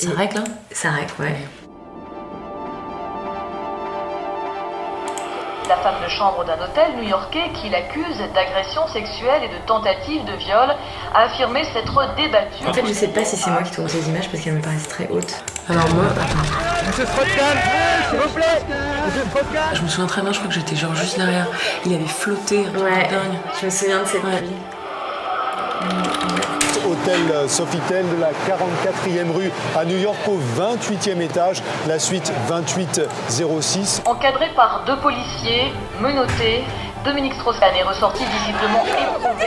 Ça règle, hein ? Ça règle, ouais. La femme de chambre d'un hôtel new-yorkais qui l'accuse d'agression sexuelle et de tentative de viol a affirmé s'être débattue. En fait, je sais pas si c'est moi qui tourne ces images parce qu'elles me paraissent très hautes. Alors moi, Monsieur Strotkan, s'il vous plaît. Monsieur Strotkan. je me souviens très bien, je crois que j'étais genre juste derrière. Il avait flotté, un truc Ouais, dingue. je me souviens de cette Ouais. nuit. Hôtel Sofitel de la 44e rue à New York au 28e étage, la suite 2806. Encadré par 2 policiers, menotté, Dominique Strauss-Kahn est ressorti visiblement éprouvé.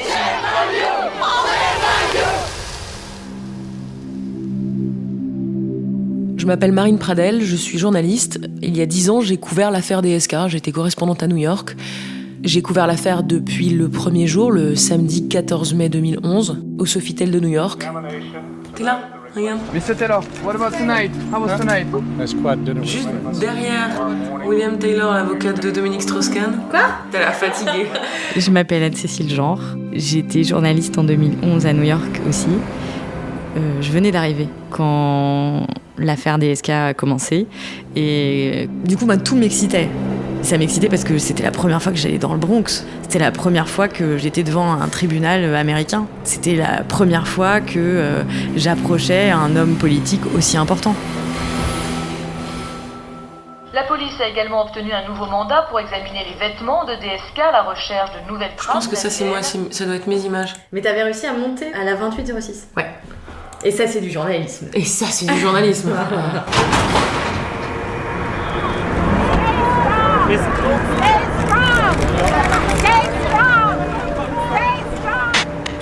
Je m'appelle Marine Pradel, je suis journaliste. Il y a 10 ans, j'ai couvert l'affaire DSK, j'étais correspondante à New York. J'ai couvert l'affaire depuis le premier jour, le samedi 14 mai 2011, au Sofitel de New York. T'es là ? Regarde. Mr. Taylor, what about tonight? How was tonight? Juste derrière William Taylor, l'avocate de Dominique Strauss-Kahn. Quoi ? T'as l'air fatiguée. Je m'appelle Anne-Cécile Genre. J'étais journaliste en 2011 à New York aussi. Je venais d'arriver quand l'affaire DSK a commencé. Et du coup, tout m'excitait. Ça m'excitait parce que c'était la première fois que j'allais dans le Bronx. C'était la première fois que j'étais devant un tribunal américain. C'était la première fois que j'approchais un homme politique aussi important. La police a également obtenu un nouveau mandat pour examiner les vêtements de DSK à la recherche de nouvelles Je traces. pense que ça, c'est moi, ADN. ça doit être mes images. Mais t'avais réussi à monter à la 2806. Ouais. Et ça, c'est du journalisme. Et ça, c'est du journalisme.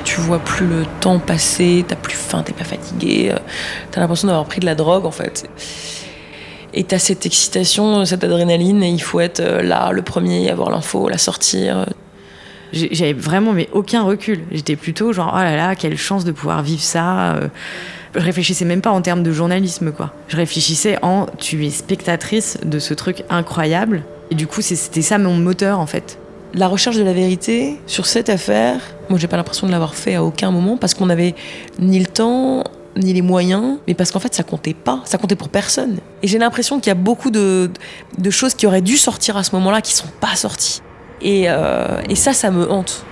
Tu vois plus le temps passer, t'as plus faim, t'es pas fatigué, t'as l'impression d'avoir pris de la drogue en fait. Et t'as cette excitation, cette adrénaline, et il faut être là, le premier, avoir l'info, la sortir. J'avais vraiment aucun recul. J'étais plutôt genre, oh là là, quelle chance de pouvoir vivre ça. Je réfléchissais même pas en termes de journalisme, quoi. Je réfléchissais en, tu es spectatrice de ce truc incroyable. Et du coup, c'était ça mon moteur, en fait. La recherche de la vérité sur cette affaire, moi j'ai pas l'impression de l'avoir fait à aucun moment, parce qu'on avait ni le temps, ni les moyens, mais parce qu'en fait ça comptait pas, ça comptait pour personne. Et j'ai l'impression qu'il y a beaucoup de choses qui auraient dû sortir à ce moment-là qui sont pas sorties. Et ça me hante.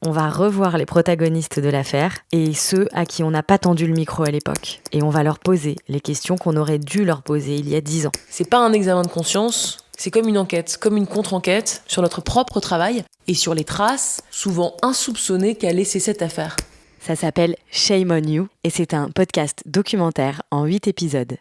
On va revoir les protagonistes de l'affaire et ceux à qui on n'a pas tendu le micro à l'époque. Et on va leur poser les questions qu'on aurait dû leur poser il y a 10 ans. C'est pas un examen de conscience, c'est comme une enquête, comme une contre-enquête sur notre propre travail et sur les traces, souvent insoupçonnées, qu'a laissé cette affaire. Ça s'appelle Shame on You et c'est un podcast documentaire en 8 épisodes.